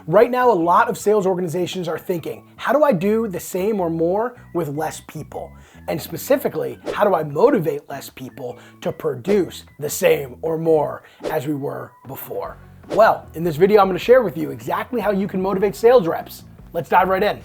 Right now, a lot of sales organizations are thinking, how do I do the same or more with less people? And specifically, how do I motivate less people to produce the same or more as we were before? Well, in this video, I'm going to share with you exactly how you can motivate sales reps. Let's dive right in.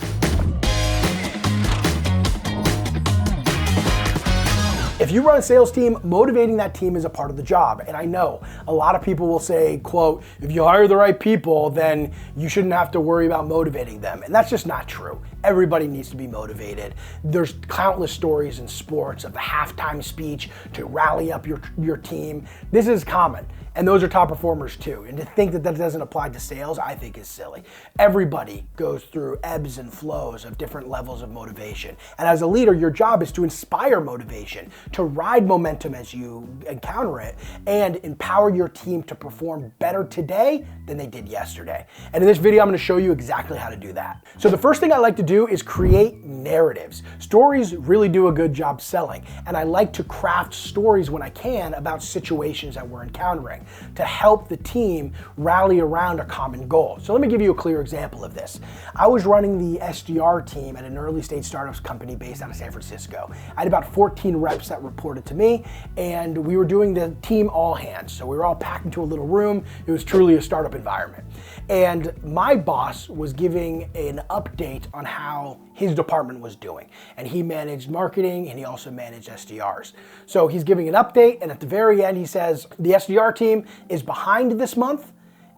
If you run a sales team, motivating that team is a part of the job. And I know a lot of people will say, quote, if you hire the right people, then you shouldn't have to worry about motivating them. And that's just not true. Everybody needs to be motivated. There's countless stories in sports of the halftime speech to rally up your team. This is common. And those are top performers too. And to think that that doesn't apply to sales, I think is silly. Everybody goes through ebbs and flows of different levels of motivation. And as a leader, your job is to inspire motivation, to ride momentum as you encounter it, and empower your team to perform better today than they did yesterday. And in this video, I'm gonna show you exactly how to do that. So the first thing I like to do is create narratives. Stories really do a good job selling. And I like to craft stories when I can about situations that we're encountering to help the team rally around a common goal. So let me give you a clear example of this. I was running the SDR team at an early stage startups company based out of San Francisco. I had about 14 reps that reported to me, and we were doing the team all hands. So we were all packed into a little room. It was truly a startup environment. And my boss was giving an update on how his department was doing. And he managed marketing and he also managed SDRs. So he's giving an update, and at the very end he says, the SDR team is behind this month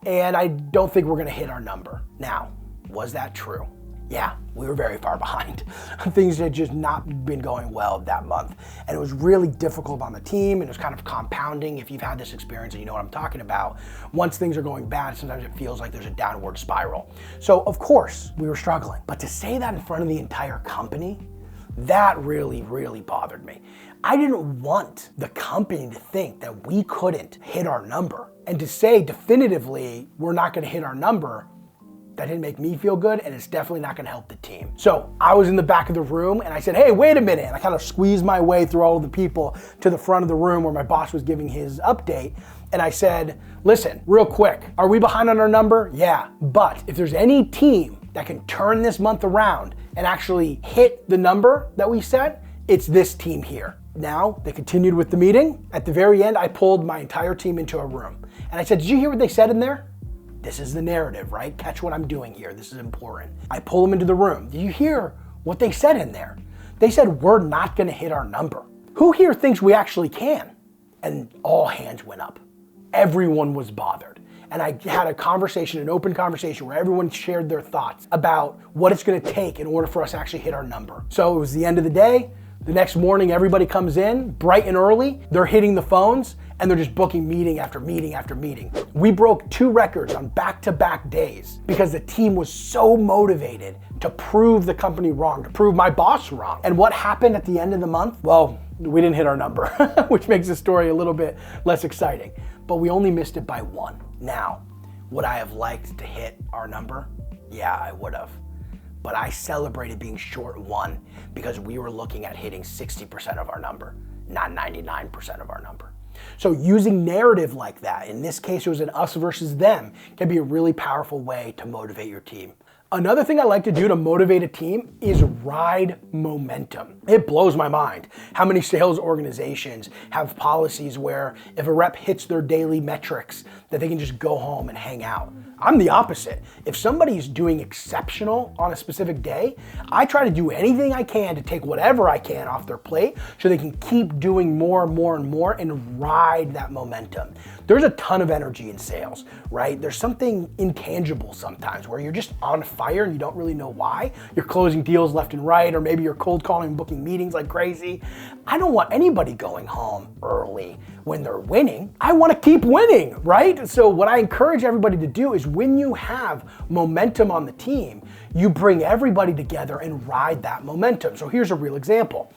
and I don't think we're gonna hit our number. Now, was that true? Yeah, we were very far behind. Things had just not been going well that month. And it was really difficult on the team, and it was kind of compounding. If you've had this experience and you know what I'm talking about, once things are going bad, sometimes it feels like there's a downward spiral. So of course we were struggling, but to say that in front of the entire company, that really, really bothered me. I didn't want the company to think that we couldn't hit our number. And to say definitively, we're not gonna hit our number, that didn't make me feel good, and it's definitely not gonna help the team. So I was in the back of the room and I said, hey, wait a minute. And I kind of squeezed my way through all of the people to the front of the room where my boss was giving his update. And I said, listen, real quick, are we behind on our number? Yeah, but if there's any team that can turn this month around and actually hit the number that we set, it's this team here. Now, they continued with the meeting. At the very end, I pulled my entire team into a room. And I said, did you hear what they said in there? This is the narrative, right? Catch what I'm doing here. This is important. I pull them into the room. Did you hear what they said in there? They said, we're not gonna hit our number. Who here thinks we actually can? And all hands went up. Everyone was bothered. And I had a conversation, an open conversation where everyone shared their thoughts about what it's gonna take in order for us to actually hit our number. So it was the end of the day. The next morning, everybody comes in bright and early. They're hitting the phones and they're just booking meeting after meeting after meeting. We broke 2 records on back-to-back days because the team was so motivated to prove the company wrong, to prove my boss wrong. And what happened at the end of the month? Well, we didn't hit our number, which makes the story a little bit less exciting, but we only missed it by 1. Now, would I have liked to hit our number? Yeah, I would have. But I celebrated being short 1 because we were looking at hitting 60% of our number, not 99% of our number. So using narrative like that, in this case it was an us versus them, can be a really powerful way to motivate your team. Another thing I like to do to motivate a team is ride momentum. It blows my mind how many sales organizations have policies where if a rep hits their daily metrics that they can just go home and hang out. I'm the opposite. If somebody's doing exceptional on a specific day, I try to do anything I can to take whatever I can off their plate so they can keep doing more and more and more and ride that momentum. There's a ton of energy in sales, right? There's something intangible sometimes where you're just on fire and you don't really know why. You're closing deals left and right, or maybe you're cold calling and booking meetings like crazy. I don't want anybody going home early when they're winning. I want to keep winning, right? So what I encourage everybody to do is when you have momentum on the team, you bring everybody together and ride that momentum. So here's a real example.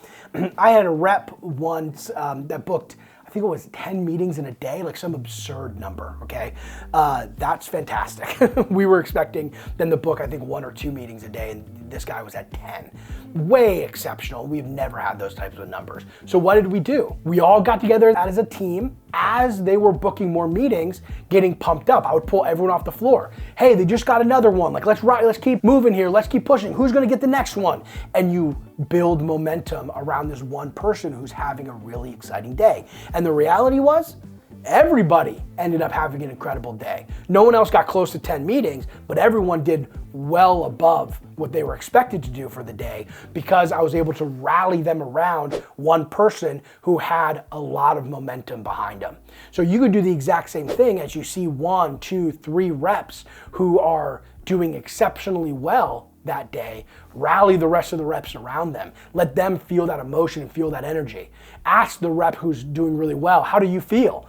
I had a rep once that booked, I think it was 10 meetings in a day, like some absurd number, okay? That's fantastic. We were expecting them to book, I think, 1 or 2 meetings a day, and this guy was at 10. Way exceptional. We've never had those types of numbers. So what did we do? We all got together as a team as they were booking more meetings, getting pumped up. I would pull everyone off the floor. Hey, they just got another one. Like, let's keep moving here. Let's keep pushing. Who's gonna get the next one? And you build momentum around this one person who's having a really exciting day. And the reality was, everybody ended up having an incredible day. No one else got close to 10 meetings, but everyone did well above what they were expected to do for the day because I was able to rally them around one person who had a lot of momentum behind them. So you could do the exact same thing as you see 1, 2, 3 reps who are doing exceptionally well that day. Rally the rest of the reps around them. Let them feel that emotion and feel that energy. Ask the rep who's doing really well, how do you feel?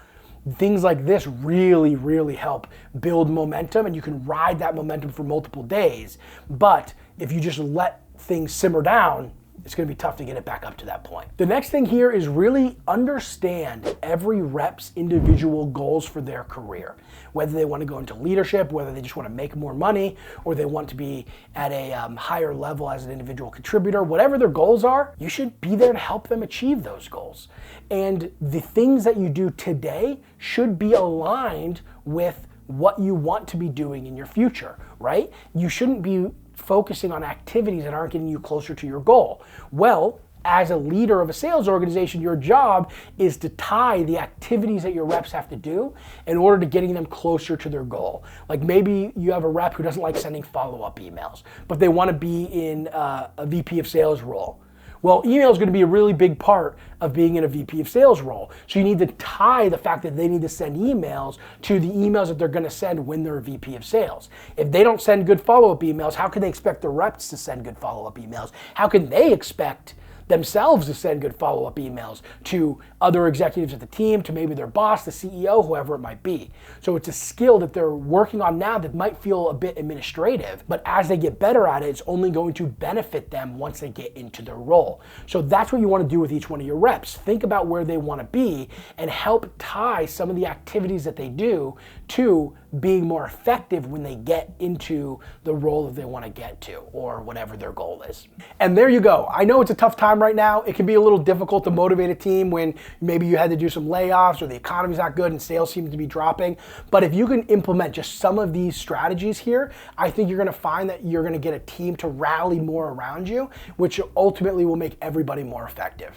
Things like this really, really help build momentum, and you can ride that momentum for multiple days. But if you just let things simmer down, it's gonna be tough to get it back up to that point. The next thing here is really understand every rep's individual goals for their career. Whether they want to go into leadership, whether they just want to make more money, or they want to be at a higher level as an individual contributor, whatever their goals are, you should be there to help them achieve those goals. And the things that you do today should be aligned with what you want to be doing in your future, right? You shouldn't be focusing on activities that aren't getting you closer to your goal. Well, as a leader of a sales organization, your job is to tie the activities that your reps have to do in order to getting them closer to their goal. Like maybe you have a rep who doesn't like sending follow-up emails, but they want to be in a VP of sales role. Well, email is going to be a really big part of being in a VP of sales role. So you need to tie the fact that they need to send emails to the emails that they're going to send when they're a VP of sales. If they don't send good follow-up emails, how can they expect the reps to send good follow-up emails? How can they expect themselves to send good follow-up emails to other executives at the team, to maybe their boss, the CEO, whoever it might be? So it's a skill that they're working on now that might feel a bit administrative, but as they get better at it, it's only going to benefit them once they get into their role. So that's what you want to do with each one of your reps. Think about where they want to be and help tie some of the activities that they do to being more effective when they get into the role that they want to get to, or whatever their goal is. And there you go. I know it's a tough time right now. It can be a little difficult to motivate a team when maybe you had to do some layoffs or the economy's not good and sales seem to be dropping. But if you can implement just some of these strategies here, I think you're going to find that you're going to get a team to rally more around you, which ultimately will make everybody more effective.